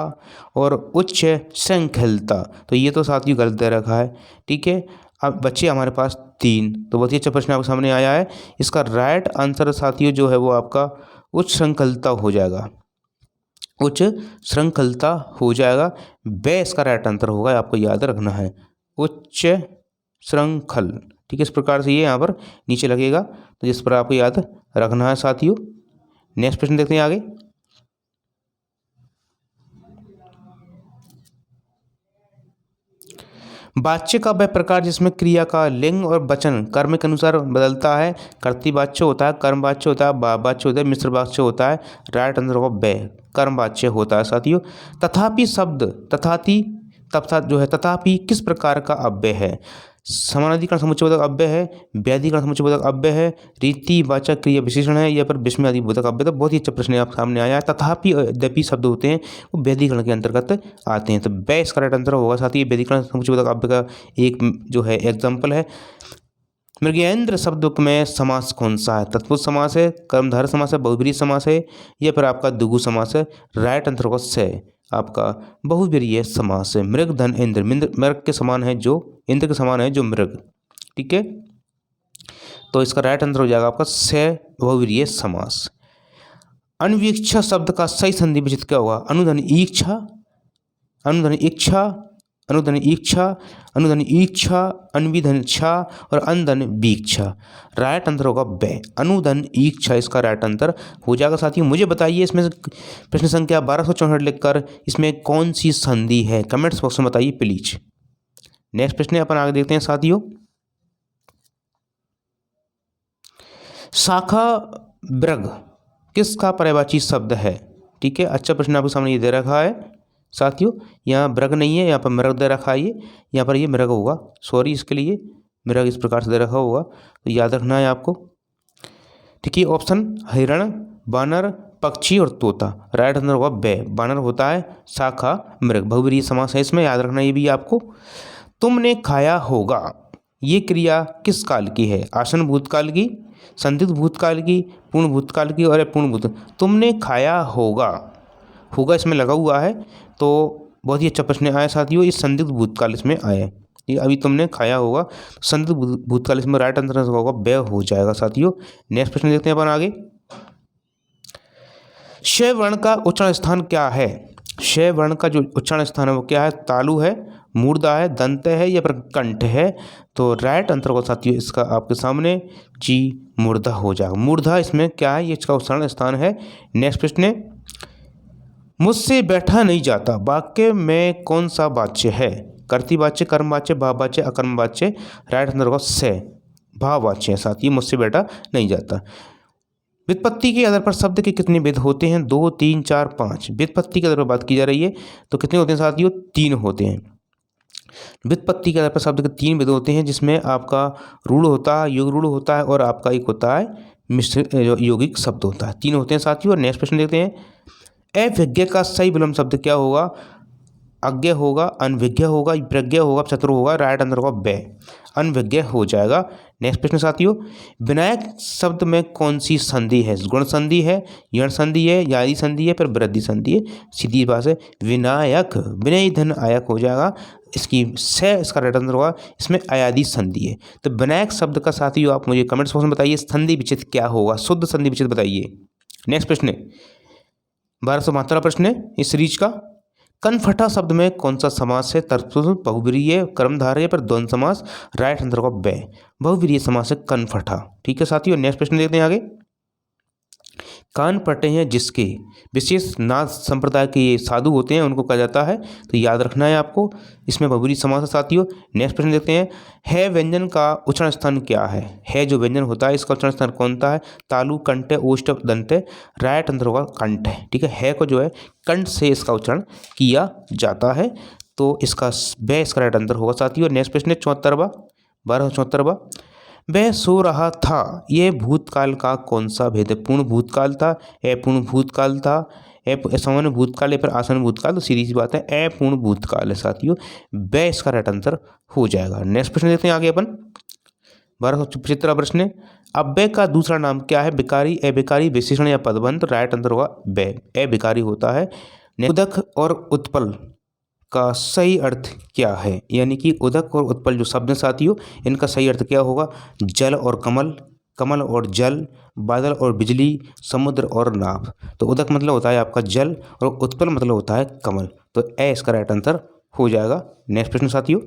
और उच्च श्रृंखलता। तो ये तो साथियों गलत दे रखा है। ठीक है, अब बच्चे हमारे पास 3, तो बहुत ही अच्छा प्रश्न आपके सामने आया है। इसका राइट आंसर साथियों जो है वो आपका उच्च श्रृंखलता हो जाएगा, उच्च श्रृंखलता हो जाएगा। वे इसका राइट आंसर होगा, आपको याद रखना है, उच्च श्रृंखल। ठीक है, इस प्रकार से ये यहाँ पर नीचे लगेगा, तो जिस पर आपको याद रखना है साथियों। नेक्स्ट प्रश्न देखते हैं आगे। वाच्य का वह प्रकार जिसमें क्रिया का लिंग और वचन कर्म के अनुसार बदलता है। कर्तृवाच्य होता है, कर्मवाच्य होता है, भाववाच्य होता है, मिश्र वाच्य होता है। राइट आंसर होगा ब, कर्मवाच्य होता है साथियों। तथापि शब्द तथापि किस प्रकार का अव्यय है? समानाधिकरण समुच्चयबोधक अव्यय है, व्याधिकरण समुच्चयबोधक अव्यय है, रीति वाचक क्रिया विशेषण है या फिर विस्मयादि बोधक अव्यय। तो बहुत ही अच्छा प्रश्न आप सामने आया है। तथापि यद्यपि शब्द होते हैं वो व्याधिकरण के अंतर्गत आते हैं, तो बै इसका राइट आंसर होगा साथ ही। व्याधिकरण समुच्चयबोधक अव्यय का एक जो है एग्जाम्पल है। मृगेंद्र शब्द में समास कौन सा है? तत्पुरुष समास है, कर्मधारय समास है, बहुब्रीहि समास है या फिर आपका द्विगु समास है। राइट आंसर होगा से, आपका बहुब्रीहि समास है। मृग धन इंद्र, मृग के समान है जो, इंद्र के समान है जो मृग। ठीक है, तो इसका राइट आंसर हो जाएगा आपका से, बहुब्रीहि समास। अन्वीक्षा शब्द का सही संधि विचित क्या होगा? अनुधन इच्छा, अनुधन इच्छा, अनुधन इच्छा, अनुधन इच्छा, अनविधन इच्छा और अनधन वीक्षा। राइट आंसर होगा ब, अनुधन इच्छा इसका राइट आंसर हो जाएगा साथियों। मुझे बताइए इसमें प्रश्न संख्या 1264 लिखकर इसमें कौन सी संधि है? कमेंट्स बॉक्स में बताइए प्लीज। नेक्स्ट प्रश्न अपन आगे देखते हैं साथियों। शाखा वृग किसका पर्यायवाची शब्द है? ठीक है, अच्छा प्रश्न आपके सामने ये दे रखा है साथियों। यहाँ मृग नहीं है, यहाँ पर मृग दे रखा है, ये यहाँ पर ये मृग होगा, सॉरी इसके लिए मृग इस प्रकार से दे रखा होगा, तो याद रखना है आपको। ठीक है, ऑप्शन हिरण, बानर, पक्षी और तोता। राइट आंसर होगा बे, बानर होता है, शाखा मृग, बहुब्रीहि समास है इसमें, याद रखना ये भी आपको। तुमने खाया होगा ये क्रिया किस काल की है? आसन भूतकाल की, संदिग्ध भूतकाल की, पूर्ण भूतकाल की और पूर्ण भूत। तुमने खाया होगा, होगा इसमें लगा हुआ है, तो बहुत ही अच्छा प्रश्न आया साथियों। ये संदिग्ध भूतकाल इसमें आया, ये अभी तुमने खाया होगा, संदिग्ध भूतकाल इसमें राइट आंसर होगा ब हो जाएगा साथियों। नेक्स्ट प्रश्न देखते हैं अपन आगे। श वर्ण का उच्चारण स्थान क्या है? श वर्ण का जो उच्चारण स्थान है वो क्या है? तालु है, मूर्धा है, दंत है या फिर कंठ है? तो राइट आंसर होगा साथियों इसका आपके सामने जी मूर्धा हो जाएगा। मूर्धा इसमें क्या है? ये इसका उच्चारण स्थान है। नेक्स्ट प्रश्न है, मुझसे बैठा नहीं जाता वाक्य में कौन सा वाच्य है? कर्तृवाच्य, कर्मवाच्य, भाववाच्य, अकर्मवाच्य। राइट आंसर होगा से, भाववाच्य है साथ ही, मुझसे बैठा नहीं जाता। व्युत्पत्ति के आधार पर शब्द के कितने भेद होते हैं? 2, 3, 4, 5। व्युत्पत्ति के आधार पर बात की जा रही है तो कितने होते हैं साथियों? 3 होते हैं। व्युत्पत्ति के आधार पर शब्द के 3 भेद होते हैं, जिसमें आपका रूढ़ होता है, योग रूढ़ होता है और आपका एक होता है मिश्र यौगिक शब्द होता है। 3 होते हैं साथियों। और नेक्स्ट प्रश्न देखते हैं, अभिज्ञ का सही विलोम शब्द क्या होगा? अज्ञ होगा, अनभिज्ञ होगा, प्रज्ञ होगा, चतुर होगा, राइट आंसर होगा ब, अनभिज्ञ हो जाएगा। नेक्स्ट प्रश्न साथियों, विनायक शब्द में कौन सी संधि है? गुण संधि है, यण संधि है, यादी संधि है, फिर वृद्धि संधि है। सीधी बात है, विनायक, विनय धन आयक हो जाएगा। इसका राइट आंसर होगा, इसमें अयादी संधि है। तो विनायक शब्द का साथियों आप मुझे कमेंट्स बॉक्स में बताइए संधि विच्छेद क्या होगा, शुद्ध संधि विच्छेद बताइए। नेक्स्ट प्रश्न 1272 प्रश्न है इस सीरीज का। कनफटा शब्द में कौन सा समास है? तत्पुरुष, बहुव्रीहि, कर्मधारय, पर द्वंद्व समास, राइट आंसर होगा ब, बहुव्रीहि समास है कनफटा। ठीक है साथियों, नेक्स्ट प्रश्न देखते हैं आगे। कान फटे हैं जिसके, विशेष नाथ संप्रदाय के ये साधु होते हैं उनको कहा जाता है, तो याद रखना है आपको। इसमें बहुव्रीहि समास है साथियों। नेक्स्ट प्रश्न देखते हैं, है व्यंजन का उच्चारण स्थान क्या है? है जो व्यंजन होता है इसका उच्चारण स्थान कौन सा है? तालु, कंठ, ओष्ठ, दंत, राइट आंसर होगा कंठ। ठीक है को जो है कंठ से इसका उच्चारण किया जाता है, तो इसका राइट आंसर होगा साथियों। नेक्स्ट प्रश्न 74वां 1274वां, वह सो रहा था, यह भूतकाल का कौन सा भेद है? पूर्ण भूतकाल था, अपूर्ण भूतकाल था, सामान्य भूतकाल या फिर आसन भूतकाल, तो सीधी सी बात है अपूर्ण भूतकाल है साथियों। वह इसका राइट आंसर हो जाएगा। नेक्स्ट प्रश्न देखते हैं आगे अपन 1275 प्रश्न है, अव्यय का दूसरा नाम क्या है? विकारी, अविकारी, विशेषण या पदबंध, तो राइट आंसर होगा ब, अविकारी होता है। उदक और उत्पल का सही अर्थ क्या है? यानी कि उदक और उत्पल जो शब्द हैं साथियों, इनका सही अर्थ क्या होगा? जल और कमल, कमल और जल, बादल और बिजली, समुद्र और नाव। तो उदक मतलब होता है आपका जल और उत्पल मतलब होता है कमल, तो ए इसका राइट आंसर हो जाएगा। नेक्स्ट प्रश्न साथियों,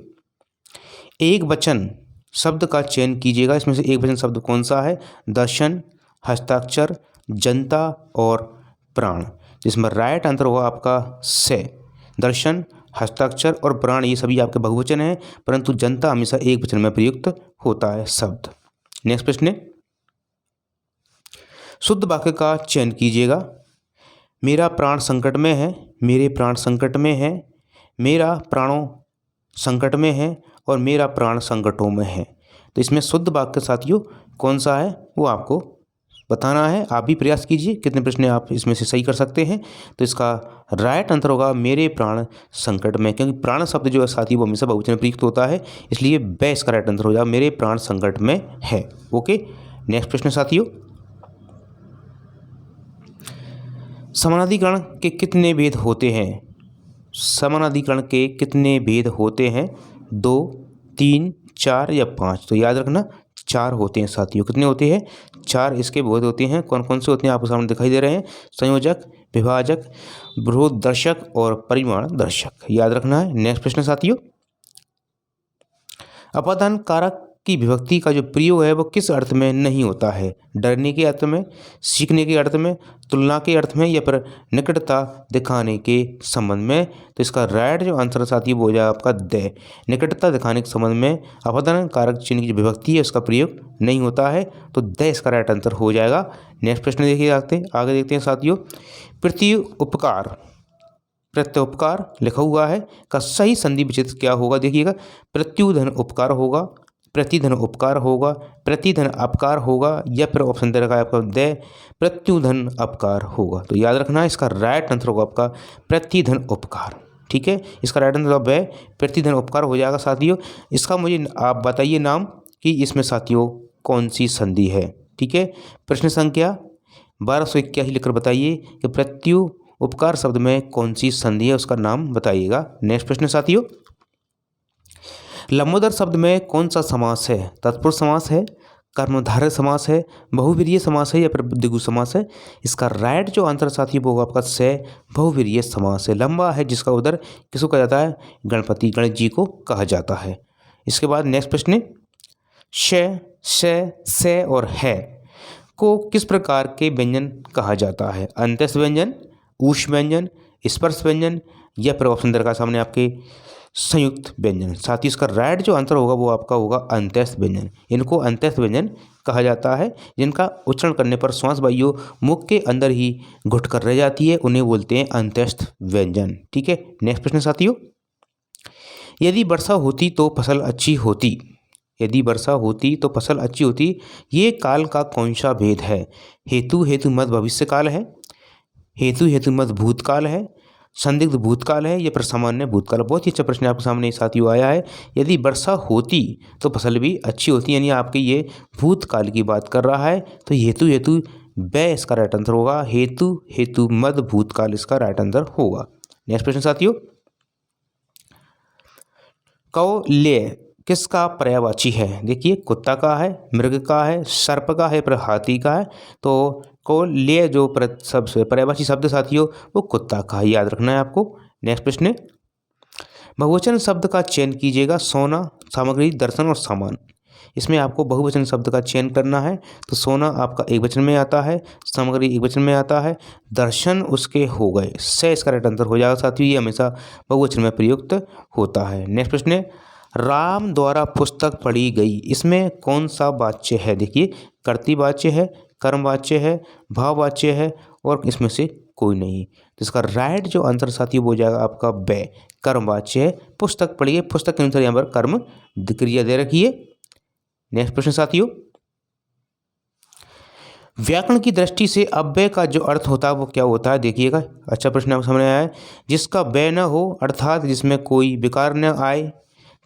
एक वचन शब्द का चयन कीजिएगा, इसमें से एक वचन शब्द कौन सा है? दर्शन, हस्ताक्षर, जनता और प्राण। जिसमें राइट आंसर होगा आपका से। दर्शन, हस्ताक्षर और प्राण ये सभी आपके बहुवचन हैं, परंतु जनता हमेशा एक वचन में प्रयुक्त होता है शब्द। नेक्स्ट प्रश्न, शुद्ध वाक्य का चयन कीजिएगा। मेरा प्राण संकट में है, मेरे प्राण संकट में है, मेरा प्राणों संकट में है और मेरा प्राण संकटों में है। तो इसमें शुद्ध वाक्य साथियों कौन सा है वो आपको बताना है। आप भी प्रयास कीजिए कितने प्रश्न आप इसमें से सही कर सकते हैं। तो इसका राइट आंसर होगा मेरे प्राण संकट में, क्योंकि प्राण शब्द जो है साथियों वो हमेशा बहुवचन में प्रयुक्त होता है, इसलिए ब इसका राइट आंसर हो जाएगा मेरे प्राण संकट में है। ओके, नेक्स्ट प्रश्न साथियों, समानाधिकरण के कितने भेद होते हैं? समानाधिकरण के कितने भेद होते हैं? 2, 3, 4 या 5? तो याद रखना 4 होते हैं साथियों। कितने होते हैं? 4 इसके भेद होते हैं। कौन कौन से होते हैं आपको सामने दिखाई दे रहे हैं? संयोजक, विभाजक, बृहदर्शक और परिमाण दर्शक, याद रखना है। नेक्स्ट प्रश्न साथियों, अपादान कारक की विभक्ति का जो प्रयोग है वो किस अर्थ में नहीं होता है? डरने के अर्थ में, सीखने के अर्थ में, तुलना के अर्थ में या फिर निकटता दिखाने के संबंध में? तो इसका राइट जो आंसर साथी वो हो जाएगा आपका द, निकटता दिखाने के संबंध में अपादान कारक चिन्ह की जो विभक्ति है उसका प्रयोग नहीं होता है, तो द इसका राइट आंसर हो जाएगा। नेक्स्ट प्रश्न देखिए आगे देखते हैं साथियों, प्रत्युपकार, प्रत्युपकार लिखा हुआ है का सही संधि विच्छेद क्या होगा? देखिएगा, प्रत्युधन उपकार होगा, प्रतिधन उपकार होगा, प्रतिधन अपकार होगा या फिर ऑप्शन दे रखा है आपका द, प्रत्युधन अपकार होगा। तो याद रखना है इसका राइट आंसर होगा आपका प्रतिधन उपकार। ठीक है, इसका राइट आंसर व प्रतिधन उपकार हो जाएगा साथियों। इसका मुझे आप बताइए नाम कि इसमें साथियों कौन सी संधि है। ठीक है, प्रश्न संख्या 1281 लिखकर बताइए कि प्रत्यु उपकार शब्द में कौन सी संधि है, उसका नाम बताइएगा। नेक्स्ट प्रश्न साथियों, लंबोदर शब्द में कौन सा समास है? तत्पुरुष समास है, कर्मधारय समास है, बहुवीर्य समास है या फिर द्विगु समास है? इसका राइट जो आंसर साथी वो होगा आपका से, बहुवीर्य समास है। लंबा है जिसका उदर किसको कहा जाता है? गणपति, गणेश जी को कहा जाता है। इसके बाद नेक्स्ट प्रश्न, से और है को किस प्रकार के व्यंजन कहा जाता है? अंत्यस्थ व्यंजन, ऊष्म व्यंजन, स्पर्श व्यंजन या फिर ऑप्शन दे रखा सामने आपके संयुक्त व्यंजन। साथ ही इसका राइट जो आंसर होगा वो आपका होगा अंत्यस्थ व्यंजन। इनको अंत्यस्थ व्यंजन कहा जाता है, जिनका उच्चारण करने पर श्वास वायु मुख के अंदर ही घुट कर रह जाती है, उन्हें बोलते हैं अंत्यस्थ व्यंजन। ठीक है, नेक्स्ट प्रश्न साथियों, यदि वर्षा होती तो फसल अच्छी होती, यदि वर्षा होती तो फसल अच्छी होती, ये काल का कौन सा भेद है? हेतु हेतु मत भविष्य काल है, हेतु हेतु मत भूतकाल है, संदिग्ध भूतकाल है या फिर सामान्य भूतकाल। बहुत ही अच्छा प्रश्न आपके सामने साथियों आया है। यदि वर्षा होती तो फसल भी अच्छी होती, यानी आपके ये भूतकाल की बात कर रहा है। तो हेतु हेतु व इसका राइट आंसर होगा। हेतु हेतु मद भूतकाल इसका राइट आंसर होगा। नेक्स्ट प्रश्न साथियों, कौलेय किसका पर्यायवाची है? देखिए, कुत्ता का है, मृग का है, सर्प का है, पर हाथी का है। तो कौलेय जो सबसे पर्यायवाची शब्द साथियों वो कुत्ता का है, याद रखना है आपको। नेक्स्ट प्रश्न, बहुवचन शब्द का चयन कीजिएगा। सोना, सामग्री, दर्शन और सामान। इसमें आपको बहुवचन शब्द का चयन करना है। तो सोना आपका एक वचन में आता है, सामग्री एक वचन में आता है, दर्शन उसके हो गए, से इसका राइट आंसर हो जाएगा साथियों। ये हमेशा बहुवचन में प्रयुक्त होता है। नेक्स्ट प्रश्न, राम द्वारा पुस्तक पढ़ी गई, इसमें कौन सा वाच्य है? देखिए, कर्तृवाच्य है, कर्मवाच्य है, भाववाच्य है, और इसमें से कोई नहीं। तो इसका राइट जो आंसर साथियों हो जाएगा आपका ब, कर्मवाच्य है। पुस्तक पढ़ी गई, पुस्तक के अनुसार यहाँ पर कर्म क्रिया दे रखी है। नेक्स्ट प्रश्न साथियों, व्याकरण की दृष्टि से अव्यय का जो अर्थ होता है वो क्या होता है? देखिएगा, अच्छा प्रश्न आपको समझ आया है। जिसका व्यय न हो, अर्थात जिसमें कोई विकार न आए,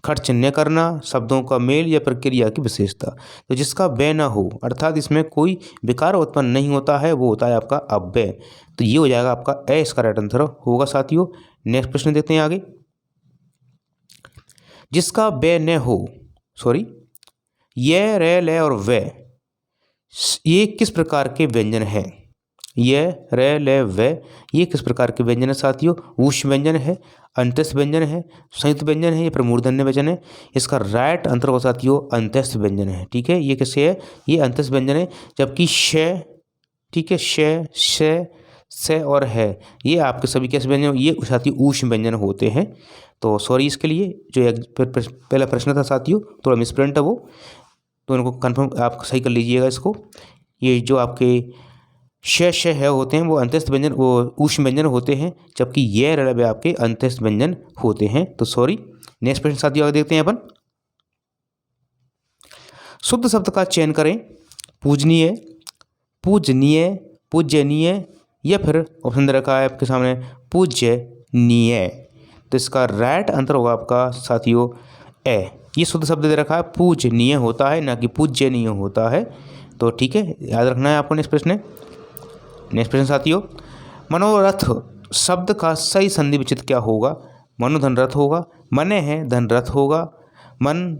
खर्च न करना, शब्दों का मेल या प्रक्रिया की विशेषता। तो जिसका व्यय न हो अर्थात इसमें कोई विकार उत्पन्न नहीं होता है, वो होता है आपका अव्यय। तो ये हो जाएगा आपका ए, इसका राइट आंसर होगा साथियों। नेक्स्ट प्रश्न देखते हैं आगे, जिसका व्यय न हो, सॉरी, ये, रे, ले और वे, ये किस प्रकार के व्यंजन हैं? ये, रे, ले, वे, ये किस प्रकार के व्यंजन है साथियों? ऊष्म व्यंजन है, अंत्यस्थ व्यंजन है, संयुक्त व्यंजन है, या फिर मूर्धन्य व्यंजन है? इसका राइट आंसर होगा साथियों अंत्यस्थ व्यंजन है। ठीक है, ये कैसे है? ये अंत्यस्थ व्यंजन है। जबकि श, ठीक है, श, से और है, ये आपके सभी कैसे व्यंजन, ये साथियों ऊष्म व्यंजन होते हैं। तो सॉरी इसके लिए, जो पहला प्रश्न था साथियों थोड़ा मिसप्रिंट है वो, तो इनको कंफर्म आप सही कर लीजिएगा इसको। ये जो आपके श है होते हैं वो अंत्यस्थ व्यंजन, वो ऊष्म व्यंजन होते हैं, जबकि ये रलबे आपके अंत्यस्थ व्यंजन होते हैं। तो सॉरी। नेक्स्ट प्रश्न साथियों आगे देखते हैं अपन, शुद्ध शब्द का चयन करें। पूजनीय, पूजनीय, पूज्यनीय, या फिर ऑप्शन दे रखा है आपके सामने पूज्यनीय। तो इसका राइट आंसर होगा आपका साथियों ए। ये शुद्ध शब्द दे रखा है, पूजनीय होता है ना कि पूज्यनीय होता है। तो ठीक है, याद रखना है आपको। नेक्स्ट प्रश्न साथियों, मनोरथ शब्द का सही संधि विच्छेद क्या होगा? मनोधन रथ होगा, मने है धन रथ होगा, मन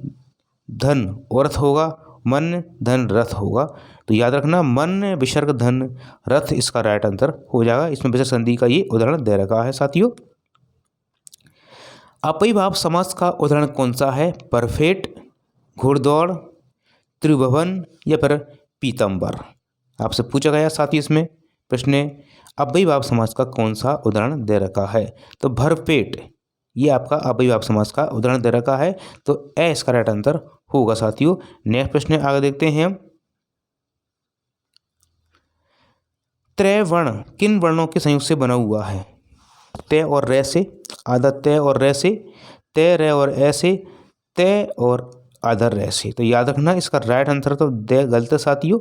धन औरथ होगा, मन धन रथ होगा। तो याद रखना मन विसर्ग धन रथ इसका राइट आंसर हो जाएगा। इसमें विसर्ग संधि का ये उदाहरण दे रखा है साथियों। अव्ययीभाव समास का उदाहरण कौन सा है? परफेक्ट, घुड़दौड़, त्रिभुवन, या फिर पीतम्बर। आपसे पूछा गया साथियों इसमें प्रश्न, अव्ययीभाव समास का कौन सा उदाहरण दे रखा है? तो भरपेट, ये आपका अव्ययीभाव समास का उदाहरण दे रखा है। तो ए इसका राइट आंसर होगा साथियों। नेक्स्ट प्रश्न आगे देखते हैं हम, त्रैवर्ण किन वर्णों के संयोग से बना हुआ है? ते और रे से, आधा ते और रे से, ते रे और ए से, ते और आधा रे से। तो याद रखना इसका राइट आंसर तो दे गलत है साथियों,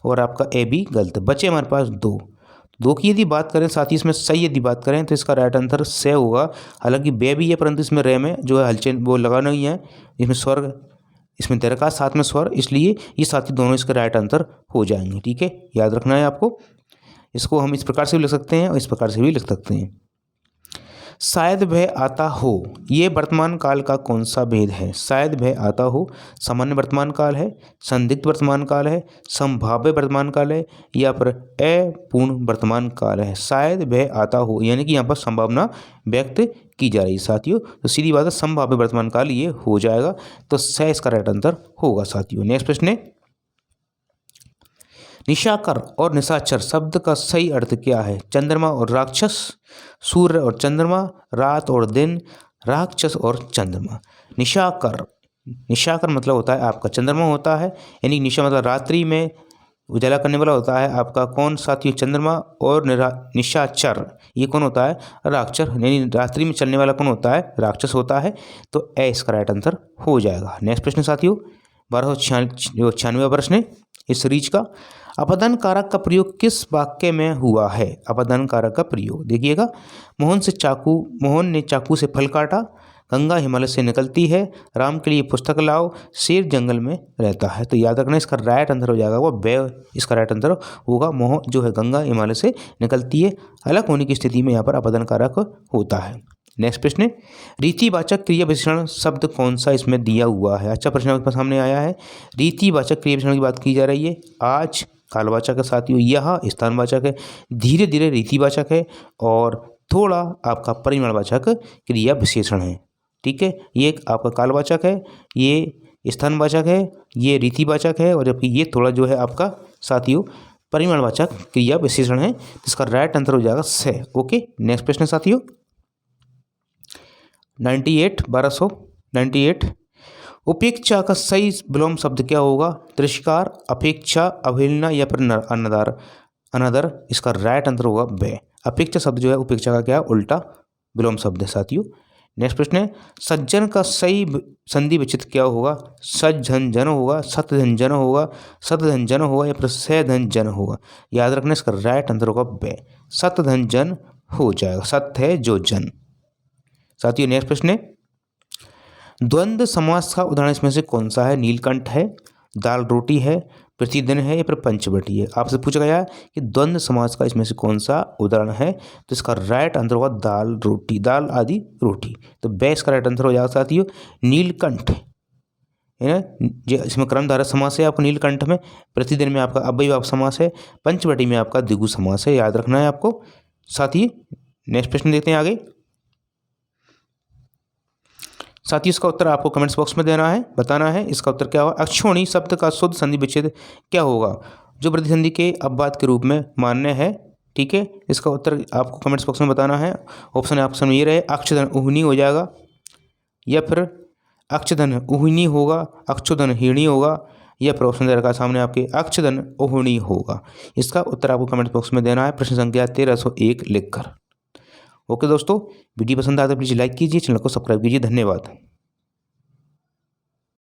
और आपका ए भी गलत है। बचे हमारे पास दो की यदि बात करें साथी, इसमें सही यदि बात करें तो इसका राइट आंसर से होगा। हालांकि बे भी है, परंतु इसमें रे में जो है हलचल वो लगाना ही है, इसमें स्वर इसमें दे रखा साथ में स्वर, इसलिए ये साथी दोनों इसका राइट आंसर हो जाएंगे। ठीक है, याद रखना है आपको। इसको हम इस प्रकार से भी लिख सकते हैं और इस प्रकार से भी लिख सकते हैं। शायद वह आता हो, ये वर्तमान काल का कौन सा भेद है? शायद वह आता हो सामान्य वर्तमान काल है, संदिग्ध वर्तमान काल है, संभाव्य वर्तमान काल है, या फिर अपूर्ण वर्तमान काल है? शायद वह आता हो यानी कि यहाँ पर संभावना व्यक्त की जा रही है साथियों। तो सीधी बात है संभाव्य वर्तमान काल ये हो जाएगा। तो स इसका राइट आंसर होगा साथियों। नेक्स्ट प्रश्न, निशाकर और निशाचर शब्द का सही अर्थ क्या है? चंद्रमा और राक्षस, सूर्य और चंद्रमा, रात और दिन, राक्षस और चंद्रमा। निशाकर मतलब होता है आपका चंद्रमा होता है, यानी निशा मतलब रात्रि में उजाला करने वाला होता है आपका कौन साथियों? चंद्रमा। और निशाचर ये कौन होता है? राक्षस, यानी रात्रि में चलने वाला कौन होता है? राक्षस होता है। तो ए इसका राइट आंसर हो जाएगा। नेक्स्ट प्रश्न साथियों 1296वां प्रश्न इस सीरीज का, अपदन कारक का प्रयोग किस वाक्य में हुआ है? अपदन कारक का प्रयोग देखिएगा, मोहन ने चाकू से फल काटा, गंगा हिमालय से निकलती है, राम के लिए पुस्तक लाओ, शेर जंगल में रहता है। तो याद रखना इसका राइट आंसर हो जाएगा वो वे, इसका राइट आंसर होगा मोहन जो है गंगा हिमालय से निकलती है। अलग होने की स्थिति में यहाँ पर अपदन कारक होता है। नेक्स्ट प्रश्न है, रीतिवाचक क्रिया विशेषण शब्द कौन सा इसमें दिया हुआ है? अच्छा प्रश्न आपके सामने आया है। रीतिवाचक क्रिया विशेषण की बात की जा रही है। आज कालवाचक है साथियों, यह स्थानवाचक है, धीरे धीरे रीतिवाचक है और थोड़ा आपका परिमाणवाचक क्रिया विशेषण है। ठीक है, ये आपका कालवाचक है, ये स्थानवाचक है, ये रीतिवाचक है और जबकि ये थोड़ा जो है आपका साथियों परिमाणवाचक क्रिया विशेषण है। इसका राइट आंसर हो जाएगा से। ओके, नेक्स्ट प्रश्न साथियों 98 उपेक्षा का सही विलोम शब्द क्या होगा? तिरस्कार, अपेक्षा, अवहेलना या फिर अनादर। इसका राइट आंसर होगा वे। अपेक्षा शब्द जो है उपेक्षा का क्या उल्टा विलोम शब्द है साथियों। नेक्स्ट प्रश्न है, सज्जन का सही संधि विच्छेद क्या होगा? सज्जन जन होगा, सतधन जन होगा, सतधन जन होगा या फिर सधन जन होगा? याद रखना इसका राइट आंसर होगा वे, सतधन जन हो जाएगा। सत है जो जन। साथियों नेक्स्ट प्रश्न है, द्वंद्व समास का उदाहरण इसमें से कौन सा है? नीलकंठ है, दाल रोटी है, प्रतिदिन है या फिर पंचवटी है? आपसे पूछा गया कि द्वंद्व समास का इसमें से कौन सा उदाहरण है? तो इसका राइट आंसर होगा दाल रोटी, दाल आदि रोटी। तो बे इसका राइट आंसर हो जाएगा साथियों नीलकंठ है ना। इसमें क्रमधारय समास है आपको नीलकंठ में, प्रतिदिन में आपका अव्ययभाव समास है, पंचवटी में आपका द्विगु समास है। याद रखना है आपको साथियों। नेक्स्ट प्रश्न देखते हैं आगे। साथियों इसका उत्तर आपको कमेंट्स बॉक्स में देना है, बताना है इसका उत्तर क्या होगा। अक्षोणी शब्द का शुद्ध संधि विच्छेद क्या होगा? जो वृद्धि संधि के अपवाद के रूप में मान्य है। ठीक है, इसका उत्तर आपको कमेंट्स बॉक्स में बताना है। ऑप्शन ये रहे, अक्षधन उहनी हो जाएगा या फिर अक्षधन उहनी होगा, अक्षुधन हीणी होगा या फिर ऑप्शन दे रखा सामने आपके अक्षधन उहनी होगा। इसका उत्तर आपको कमेंट बॉक्स में देना है प्रश्न संख्या 1301 लिखकर। ओके दोस्तों, वीडियो पसंद आया तो प्लीज़ लाइक कीजिए, चैनल को सब्सक्राइब कीजिए। धन्यवाद।